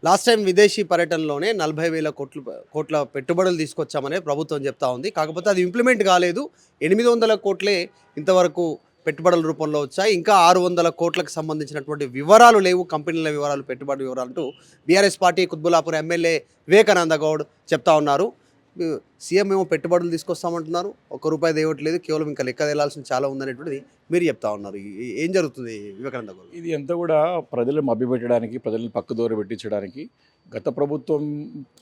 Last time విదేశీ పర్యటనలోనే 40,000 కోట్ల పెట్టుబడులు తీసుకొచ్చామని ప్రభుత్వం చెప్తా ఉంది. కాకపోతే అది ఇంప్లిమెంట్ కాలేదు. 800 కోట్లే ఇంతవరకు పెట్టుబడుల రూపంలో వచ్చాయి. ఇంకా 600 కోట్లకు సంబంధించినటువంటి వివరాలు లేవు. కంపెనీల వివరాలు, పెట్టుబడి వివరాలు అంటూ బీఆర్ఎస్ పార్టీ కుత్బుల్లాపూర్ ఎమ్మెల్యే వివేకానంద గౌడ్ చెప్తా ఉన్నారు. సీఎం ఏమో పెట్టుబడులు తీసుకొస్తామంటున్నారు. ₹1 తేవట్లేదు. కేవలం ఇంకా లెక్క తేలాల్సింది చాలా ఉందనేటువంటిది మీరు చెప్తా ఉన్నారు. ఏం జరుగుతుంది వివేకానంద గౌడ్? ఇది అంతా కూడా ప్రజలను మభ్యపెట్టడానికి, ప్రజలను పక్కదోర పెట్టించడానికి, గత ప్రభుత్వం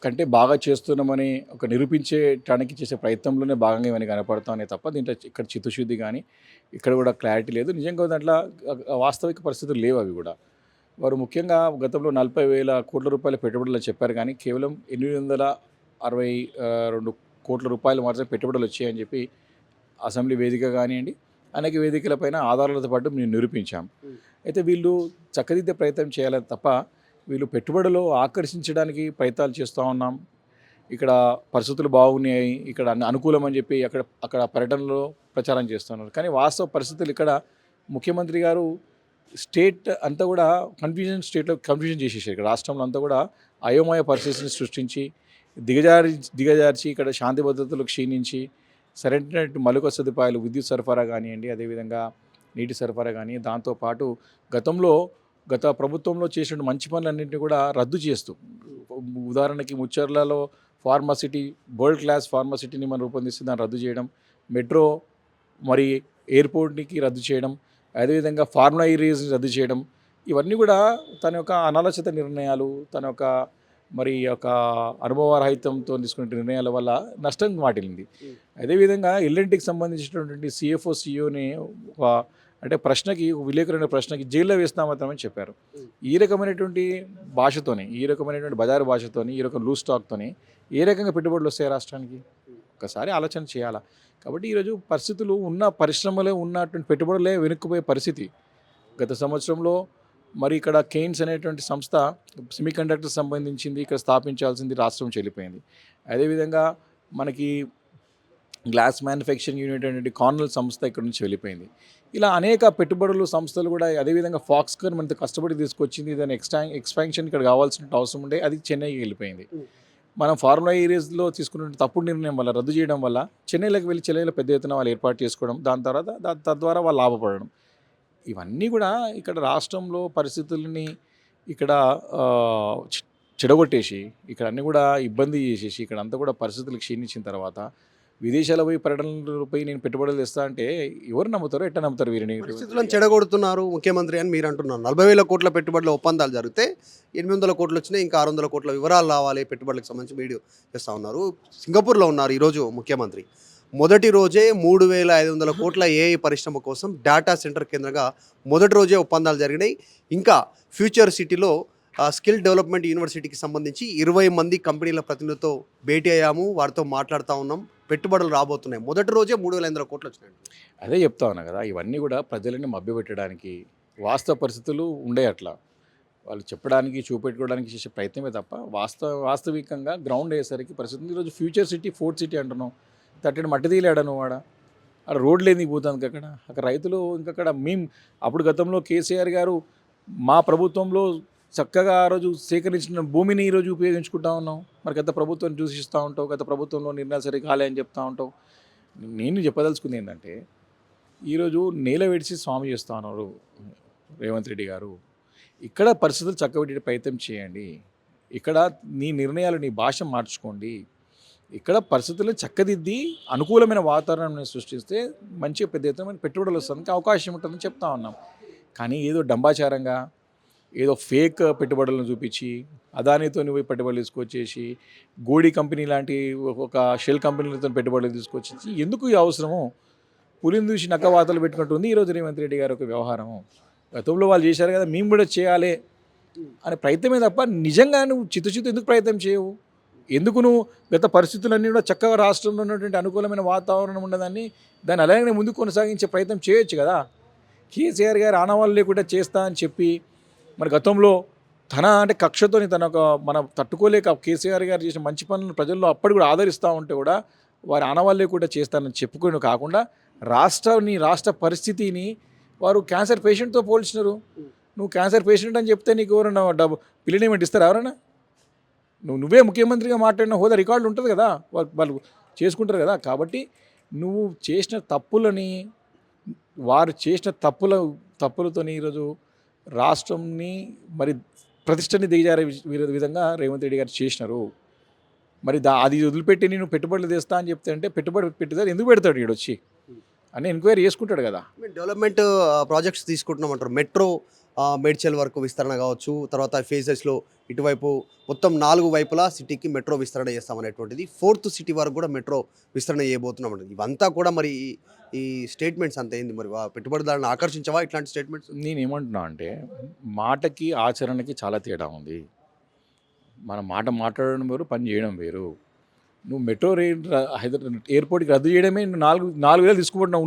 కంటే బాగా చేస్తున్నామని నిరూపించడానికి చేసే ప్రయత్నంలోనే భాగంగా ఇవన్నీ కనపడతానే తప్ప దీంట్లో ఇక్కడ చిత్తశుద్ధి కానీ ఇక్కడ కూడా క్లారిటీ లేదు. నిజంగా దాంట్లో వాస్తవిక పరిస్థితులు లేవు. అవి కూడా వారు ముఖ్యంగా గతంలో 40,000 కోట్ల రూపాయల పెట్టుబడులు చెప్పారు, కానీ కేవలం 862 కోట్ల రూపాయలు మాత్రమే పెట్టుబడులు వచ్చాయని చెప్పి అసెంబ్లీ వేదిక కానివ్వండి, అనేక వేదికలపైన ఆధారాలతో పాటు మేము నిరూపించాం. అయితే వీళ్ళు చక్కదిద్దే ప్రయత్నం చేయాలని తప్ప వీళ్ళు పెట్టుబడులు ఆకర్షించడానికి ప్రయత్నాలు చేస్తూ ఉన్నాం. ఇక్కడ పరిస్థితులు బాగున్నాయి, ఇక్కడ అనుకూలం అని చెప్పి అక్కడ పర్యటనలో ప్రచారం చేస్తున్నారు. కానీ వాస్తవ పరిస్థితులు ఇక్కడ ముఖ్యమంత్రి గారు స్టేట్ అంతా కూడా కన్ఫ్యూజన్ చేసేసారు. ఇక్కడ రాష్ట్రంలో అంతా కూడా అయోమయ పరిస్థితిని సృష్టించి దిగజార్చి ఇక్కడ శాంతి భద్రతలు క్షీణించి సరైన మౌలిక సదుపాయాలు, విద్యుత్ సరఫరా కానివ్వండి, అదేవిధంగా నీటి సరఫరా కానీ, దాంతోపాటు గత ప్రభుత్వంలో చేసిన మంచి పనులన్నింటినీ కూడా రద్దు చేస్తూ, ఉదాహరణకి ముచ్చర్లలో ఫార్మసిటీ, వరల్డ్ క్లాస్ ఫార్మసిటీని మనం రూపొందిస్తే దాన్ని రద్దు చేయడం, మెట్రో మరి ఎయిర్పోర్ట్కి రద్దు చేయడం, అదేవిధంగా ఫార్ములా ఏరియాస్ని రద్దు చేయడం, ఇవన్నీ కూడా తన యొక్క అనాలోచిత నిర్ణయాలు, తన యొక్క అనుభవరాహిత్యంతో తీసుకునే నిర్ణయాల వల్ల నష్టం వాటిల్లింది. అదేవిధంగా ఎల్ఎన్టీకి సంబంధించినటువంటి సిఎఫ్ఓ సిఇఓని అంటే ప్రశ్నకి, విలేకరుల ప్రశ్నకి జైల్లో వేస్తామని చెప్పారు. ఈ రకమైనటువంటి భాషతోని, ఈ రకమైనటువంటి బజారు భాషతోని, ఈ రకం లూజ్ స్టాక్తోని ఏ రకంగా పెట్టుబడులు వస్తాయి రాష్ట్రానికి? ఒకసారి ఆలోచన చేయాలా. కాబట్టి ఈరోజు పరిస్థితులు పరిశ్రమలో ఉన్నటువంటి పెట్టుబడులే వెనుక్కుపోయే పరిస్థితి. గత సంవత్సరంలో ఇక్కడ కెయిన్స్ అనేటువంటి సంస్థ సెమీ కండక్టర్ సంబంధించింది ఇక్కడ స్థాపించాల్సింది రాష్ట్రం చెల్లిపోయింది. అదేవిధంగా మనకి గ్లాస్ మ్యానుఫ్యాక్చరింగ్ యూనిట్ అనేటువంటి కార్నల్ సంస్థ ఇక్కడ నుంచి వెళ్ళిపోయింది. ఇలా అనేక పెట్టుబడులు సంస్థలు కూడా, అదేవిధంగా ఫాక్స్కాన్ మనతో కష్టపడి తీసుకొచ్చింది, దాని ఎక్స్పాన్షన్ ఇక్కడ కావాల్సిన అవసరం ఉండే, అది చెన్నైకి వెళ్ళిపోయింది. మనం ఫార్ములా ఏరియాస్లో తీసుకున్న తప్పుడు నిర్ణయం వల్ల, రద్దు చేయడం వల్ల చెన్నైలోకి వెళ్ళి చెన్నైలో పెద్ద ఎత్తున వాళ్ళు ఏర్పాటు చేసుకోవడం, దాని తర్వాత తద్వారా వాళ్ళు లాభపడడం, ఇవన్నీ కూడా ఇక్కడ రాష్ట్రంలో పరిస్థితులని ఇక్కడ చెడగొట్టేసి, ఇక్కడ అన్నీ కూడా ఇబ్బంది చేసేసి, ఇక్కడ అంతా కూడా పరిస్థితులు క్షీణించిన తర్వాత విదేశాల పర్యటనలపై నేను పెట్టుబడులు తెస్తా అంటే ఎవరు నమ్ముతారో, ఎట్లా నమ్ముతారు? వీరిని పరిస్థితులను చెడగొడుతున్నారు ముఖ్యమంత్రి అని మీరు అంటున్నారు. 40,000 కోట్ల పెట్టుబడుల ఒప్పందాలు జరిగితే 800 కోట్లు వచ్చినాయి, ఇంకా 600 కోట్ల వివరాలు రావాలి పెట్టుబడులకు సంబంధించి వీడియో చేస్తూ ఉన్నారు. సింగపూర్లో ఉన్నారు ఈరోజు ముఖ్యమంత్రి. మొదటి రోజే 3,500 కోట్ల ఏఐ పరిశ్రమ కోసం డేటా సెంటర్ కేంద్రంగా మొదటి రోజే ఒప్పందాలు జరిగినాయి. ఇంకా ఫ్యూచర్ సిటీలో స్కిల్ డెవలప్మెంట్ యూనివర్సిటీకి సంబంధించి 20 మంది కంపెనీల ప్రతినిధులతో భేటీ అయ్యాము, వారితో మాట్లాడుతూ ఉన్నాం. పెట్టుబడులు రాబోతున్నాయి. మొదటి రోజే 3,500 కోట్లు వచ్చినాయి. అదే చెప్తా ఉన్నా కదా, ఇవన్నీ కూడా ప్రజలని మభ్యపెట్టడానికి, వాస్తవ పరిస్థితులు ఉండే అట్లా వాళ్ళు చెప్పడానికి, చూపెట్టుకోవడానికి చేసే ప్రయత్నమే తప్ప వాస్తవికంగా గ్రౌండ్ అయ్యేసరికి పరిస్థితి. ఈరోజు ఫ్యూచర్ సిటీ, ఫోర్త్ సిటీ అంటున్నాం, తట్టడి మట్టి తీయలేడను వాడ, అక్కడ రోడ్లు ఎందుకు పోతుంది? అక్కడ రైతులు ఇంకక్కడ అప్పుడు గతంలో కేసీఆర్ గారు మా ప్రభుత్వంలో చక్కగా ఆ రోజు సేకరించిన భూమిని ఈరోజు ఉపయోగించుకుంటా ఉన్నాం. గత ప్రభుత్వం దూషిస్తూ ఉంటావు, గత ప్రభుత్వంలో నిర్ణయాలు సరిగ్గా కాలేదని చెప్తా ఉంటావు. నేను చెప్పదలుచుకుంది ఏంటంటే, ఈరోజు నేల విడిచి స్వామి చేస్తూ ఉన్నారు రేవంత్ రెడ్డి గారు. ఇక్కడ పరిస్థితులు చక్కబెట్టే ప్రయత్నం చేయండి, ఇక్కడ నీ నిర్ణయాలు, నీ భాష మార్చుకోండి, ఇక్కడ పరిస్థితులను చక్కదిద్ది అనుకూలమైన వాతావరణాన్ని సృష్టిస్తే మంచిగా పెద్ద ఎత్తున పెట్టుబడులు వస్తానికి అవకాశం ఉంటుందని చెప్తా ఉన్నాం. కానీ ఏదో డంబాచారంగా, ఏదో ఫేక్ పెట్టుబడులను చూపించి, అదానితో పోయి పెట్టుబడులు తీసుకొచ్చేసి, గోడి కంపెనీ లాంటి ఒక షెల్ కంపెనీలతో పెట్టుబడులు తీసుకొచ్చేసి, ఎందుకు ఈ అవసరము? పులిని చూసి నక్క వాతలు పెట్టుకుంటుంది ఈరోజు రేవంత్ రెడ్డి గారి ఒక వ్యవహారము. గతంలో వాళ్ళు చేశారు కదా, మేము కూడా చేయాలి అనే ప్రయత్నమే తప్ప నిజంగా నువ్వు చిత్తశుద్ధి ఎందుకు ప్రయత్నం చేయవు? ఎందుకు నువ్వు గత పరిస్థితులన్నీ కూడా చక్కగా రాష్ట్రంలో ఉన్నటువంటి అనుకూలమైన వాతావరణం ఉండదని దాన్ని అలాగే ముందుకు కొనసాగించే ప్రయత్నం చేయొచ్చు కదా? కేసీఆర్ గారు ఆనవాళ్ళు లేకుండా చేస్తా అని చెప్పి గతంలో అంటే కక్షతోని మనం తట్టుకోలేక కేసీఆర్ గారు చేసిన మంచి పనులను ప్రజల్లో అప్పటి కూడా ఆదరిస్తూ ఉంటే కూడా వారి ఆనవాళ్ళు లేకుండా చేస్తానని చెప్పుకొని కాకుండా రాష్ట్ర పరిస్థితిని వారు క్యాన్సర్ పేషెంట్తో పోల్చినారు. నువ్వు క్యాన్సర్ పేషెంట్ అని చెప్తే నీకు ఎవరన్నా పిల్లనేమెంట్ ఇస్తారా? ఎవరన్నా నువ్వే ముఖ్యమంత్రిగా మాట్లాడిన హోదా రికార్డులు ఉంటుంది కదా, వాళ్ళు చేసుకుంటారు కదా. కాబట్టి నువ్వు చేసిన తప్పులని, వారు చేసిన తప్పులతోని ఈరోజు రాష్ట్రంని మరి ప్రతిష్టని దిగజారే విధంగా రేవంత్ రెడ్డి గారు చేసినారు. మరి అది వదిలిపెట్టి నేను పెట్టుబడులు తెస్తా అని చెప్తే అంటే పెట్టుబడి పెట్టేదారు ఎందుకు పెడతాడు ఈడొచ్చి అని ఎంక్వైరీ చేసుకుంటాడు కదా. డెవలప్మెంట్ ప్రాజెక్ట్స్ తీసుకుంటున్నామంటారు. మెట్రో మేడ్చల్ వరకు విస్తరణ కావచ్చు, తర్వాత ఫేజెస్లో ఇటువైపు మొత్తం 4 వైపులా సిటీకి మెట్రో విస్తరణ చేస్తామనేటువంటిది, 4th సిటీ వరకు కూడా మెట్రో విస్తరణ చేయబోతున్నామండి. ఇవంతా కూడా మరి ఈ స్టేట్మెంట్స్ అంత ఏంది మరి పెట్టుబడిదారులను ఆకర్షించవా ఇట్లాంటి స్టేట్మెంట్స్? నేనేమంటున్నా అంటే మాటకి ఆచరణకి చాలా తేడా ఉంది. మన మాట మాట్లాడడం వేరు, పని చేయడం వేరు. నువ్వు మెట్రో రైల్ ఎయిర్పోర్ట్కి రద్దు చేయడమే నువ్వు 4,000 తీసుకుపోతున్నావు.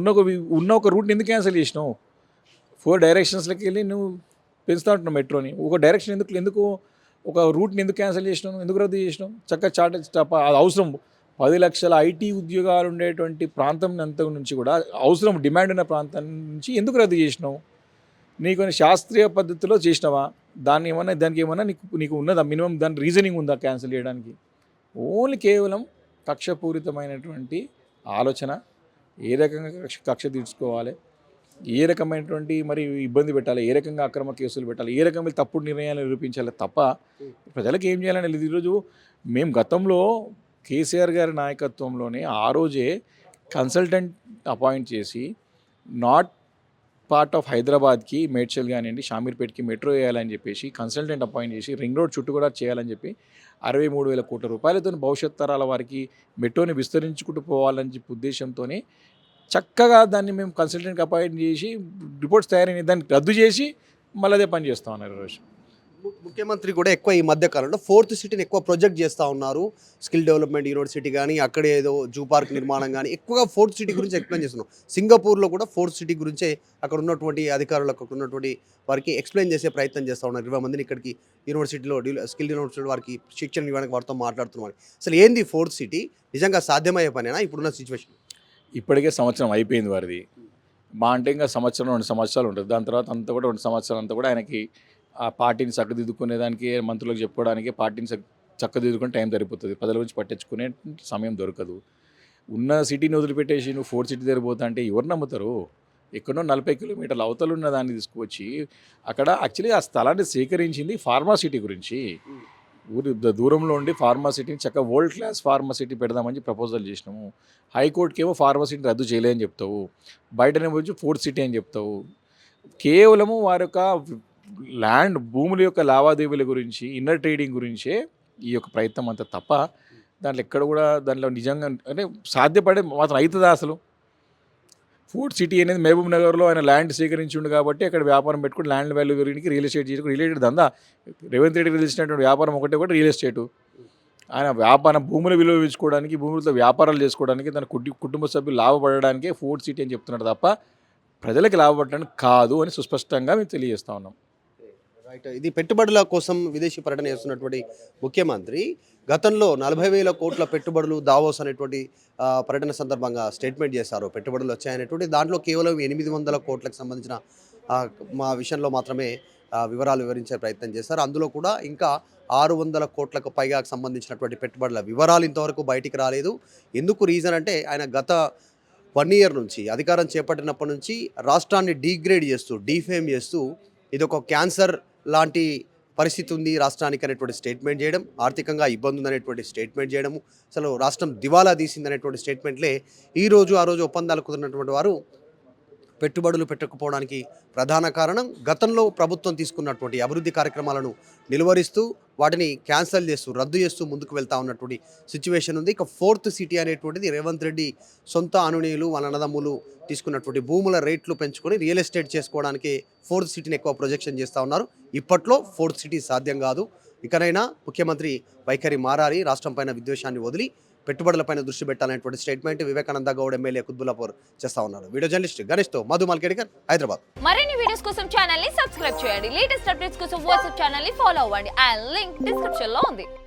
ఉన్న ఒక రూట్ని ఎందుకు క్యాన్సిల్ చేసినావు? 4 డైరెక్షన్స్లోకి వెళ్ళి నువ్వు పెంచుతా ఉంటున్నావు మెట్రోని. ఒక డైరెక్షన్ ఎందుకు ఒక రూట్ని ఎందుకు క్యాన్సిల్ చేసినావు, ఎందుకు రద్దు చేసినావు? చక్కగా అది అవసరం. 10 లక్షల ఐటీ ఉద్యోగాలు ఉండేటువంటి ప్రాంతం అంతా నుంచి కూడా అవసరం, డిమాండ్ ఉన్న ప్రాంతం నుంచి ఎందుకు రద్దు చేసినావు? నీకు శాస్త్రీయ పద్ధతిలో చేసినావా? దానికి ఏమన్నా నీకు ఉన్నదా మినిమం దాని రీజనింగ్ ఉందా క్యాన్సిల్ చేయడానికి? ఓన్లీ కేవలం కక్షపూరితమైనటువంటి ఆలోచన, ఏ రకంగా కక్ష తీర్చుకోవాలి, ఏ రకమైనటువంటి మరి ఇబ్బంది పెట్టాలి, ఏ రకంగా అక్రమ కేసులు పెట్టాలి, ఏ రకమైన తప్పుడు నిర్ణయాలు నిరూపించాలి తప్ప ప్రజలకు ఏం చేయాలని లేదు. ఈరోజు మేము గతంలో కేసీఆర్ గారి నాయకత్వంలోనే ఆ రోజే కన్సల్టెంట్ అపాయింట్ చేసి నాట్ పార్ట్ ఆఫ్ హైదరాబాద్కి మేడ్చల్ కానివ్వండి, షామీర్పేట్కి మెట్రో వేయాలని చెప్పేసి కన్సల్టెంట్ అపాయింట్ చేసి రింగ్ రోడ్ చుట్టూ కూడా చేయాలని చెప్పి 63,000 కోట్ల రూపాయలతో భవిష్యత్ తరాల వారికి మెట్రోని విస్తరించుకుంటూ పోవాలని చెప్పి ఉద్దేశంతోనే చక్కగా దాన్ని మేము కన్సల్టెంట్కి అపాయింట్ చేసి రిపోర్ట్స్ తయారైన దాన్ని రద్దు చేసి మళ్ళీ అదే పని చేస్తూ ఉన్నారు ఈరోజు. ముఖ్యమంత్రి కూడా ఎక్కువ ఈ మధ్య కాలంలో 4th సిటీని ఎక్కువ ప్రొజెక్ట్ చేస్తూ ఉన్నారు. స్కిల్ డెవలప్మెంట్ యూనివర్సిటీ కానీ, అక్కడే ఏదో జూ పార్క్ నిర్మాణం కానీ, ఎక్కువగా 4th సిటీ గురించి ఎక్స్ప్లెయిన్ చేస్తున్నాం. సింగపూర్లో కూడా 4th సిటీ గురించే అక్కడ ఉన్నటువంటి అధికారులకు, అక్కడ ఉన్నటువంటి వారికి ఎక్స్ప్లెయిన్ చేసే ప్రయత్నం చేస్తూ ఉన్నారు. 20 మందిని ఇక్కడికి యూనివర్సిటీలో స్కిల్ యూనివర్సిటీ వారికి శిక్షణ ఇవ్వడానికి వారితో మాట్లాడుతున్నారు. అసలు ఏంది 4th సిటీ? నిజంగా సాధ్యమయ్యే పనేనా ఇప్పుడున్న సిచ్యువేషన్? ఇప్పటికే సంవత్సరం అయిపోయింది వారిది. మా అంటే ఇంకా సంవత్సరం 2 సంవత్సరాలు ఉంటుంది. దాని తర్వాత అంతా కూడా 2 సంవత్సరాలు అంతా కూడా ఆయనకి ఆ పార్టీని చక్కదిద్దుకునేదానికి, మంత్రులకు చెప్పుకోవడానికి పార్టీని చక్కదిద్దుకునే టైం సరిపోతుంది. ప్రజల గురించి పట్టించుకునే సమయం దొరకదు. ఉన్న సిటీని వదిలిపెట్టేసి నువ్వు 4th సిటీ దగ్గర పోతా అంటే ఎవరు నమ్ముతారు? ఎక్కడో 40 కిలోమీటర్ల అవతల ఉన్న దాన్ని తీసుకువచ్చి అక్కడ యాక్చువల్లీ ఆ స్థలాన్ని సేకరించింది ఫార్మాసిటీ గురించి. ఊరి దూరంలో ఉండి ఫార్మాసిటీని చక్కగా వరల్డ్ క్లాస్ ఫార్మాసిటీ పెడదామని ప్రపోజల్ చేసినాము. హైకోర్టుకి ఏమో ఫార్మాసిటీని రద్దు చేయలేదని చెప్తావు, బయటనే వచ్చి 4th సిటీ అని చెప్తావు. కేవలము వారి యొక్క ల్యాండ్ భూముల యొక్క లావాదేవీల గురించి, ఇన్నర్ ట్రేడింగ్ గురించే ఈ యొక్క ప్రయత్నం అంతా తప్ప దాంట్లో ఎక్కడ కూడా దాంట్లో నిజంగా అంటే సాధ్యపడే మాత్రం అవుతుందా అసలు? 4th సిటీ అనేది మహబూబ్ నగర్లో ఆయన ల్యాండ్ సేకరించిండు కాబట్టి అక్కడ వ్యాపారం పెట్టుకుని ల్యాండ్ వాల్యూ గురించి రియల్ ఎస్టేట్ చేసుకుని రిలేటెడ్ దందా. రేవంత్ రెడ్డికి తెలిసినటువంటి వ్యాపారం ఒకటే రియల్ ఎస్టేటు. ఆయన వ్యాపారం భూముల విలువ పెంచుకోవడానికి, భూములతో వ్యాపారాలు చేసుకోవడానికి, తన కుటుంబ సభ్యులు లాభపడడానికే 4th సిటీ అని చెప్తున్నాడు తప్ప ప్రజలకు లాభపడడానికి కాదు అని సుస్పష్టంగా మేము తెలియజేస్తా ఉన్నాం. రైట్. ఇది పెట్టుబడుల కోసం విదేశీ పర్యటన చేస్తున్నటువంటి ముఖ్యమంత్రి గతంలో 40,000 కోట్ల పెట్టుబడులు దావోస్ అనేటువంటి పర్యటన సందర్భంగా స్టేట్మెంట్ చేశారు. పెట్టుబడులు వచ్చాయనేటువంటి దాంట్లో కేవలం 800 కోట్లకు సంబంధించిన మా విషయంలో మాత్రమే వివరాలు వివరించే ప్రయత్నం చేశారు. అందులో కూడా ఇంకా 600 కోట్లకు పైగా సంబంధించినటువంటి పెట్టుబడుల వివరాలు ఇంతవరకు బయటికి రాలేదు. ఎందుకు రీజన్ అంటే ఆయన గత 1 ఇయర్ నుంచి అధికారం చేపట్టినప్పటి నుంచి రాష్ట్రాన్ని డీగ్రేడ్ చేస్తూ, డీఫేమ్ చేస్తూ ఇది ఒక క్యాన్సర్ లాంటి పరిస్థితి ఉంది రాష్ట్రానికి అనేటువంటి స్టేట్మెంట్ చేయడం, ఆర్థికంగా ఇబ్బంది ఉందనేటువంటి స్టేట్మెంట్ చేయడము, అసలు రాష్ట్రం దివాలా తీసిందనేటువంటి స్టేట్మెంట్లే ఈరోజు ఆ రోజు ఒప్పందాలు కుదిరినటువంటి వారు పెట్టుబడులు పెట్టకపోవడానికి ప్రధాన కారణం గతంలో ప్రభుత్వం తీసుకున్నటువంటి అభివృద్ధి కార్యక్రమాలను నిలువరిస్తూ వాటిని క్యాన్సిల్ చేస్తూ, రద్దు చేస్తూ ముందుకు వెళ్తా ఉన్నటువంటి సిచ్యువేషన్ ఉంది. ఇక 4th సిటీ అనేటువంటిది రేవంత్ రెడ్డి సొంత అనునీయులు, వాళ్ళ అన్నదమ్ములు తీసుకున్నటువంటి భూముల రేట్లు పెంచుకొని రియల్ ఎస్టేట్ చేసుకోవడానికి 4th సిటీని ఎక్కువ ప్రొజెక్షన్ చేస్తూ ఉన్నారు. ఇప్పట్లో 4th సిటీ సాధ్యం కాదు. ఇకనైనా ముఖ్యమంత్రి వైఖరి మారాలి, రాష్ట్రం పైన విద్వేషాన్ని వదిలి పెట్టుబడులపైన దృష్టి పెట్టాలనేటువంటి స్టేట్మెంట్ వివేకానంద గౌడ్ ఎమ్మెల్యే కుత్బుల్లాపూర్ చేస్తా ఉన్నారు. వీడియో జర్నలిస్ట్ గణేష్తో మధు మల్కేడికర్, హైదరాబాద్. మరిన్ని వీడియోస్ కోసం ఛానల్ ని సబ్స్క్రైబ్ చేయండి. లేటెస్ట్ అప్డేట్స్ కోసం వాట్సాప్ ఛానల్ ని ఫాలో అవ్వండి. ఆ లింక్ డిస్క్రిప్షన్ లో ఉంది.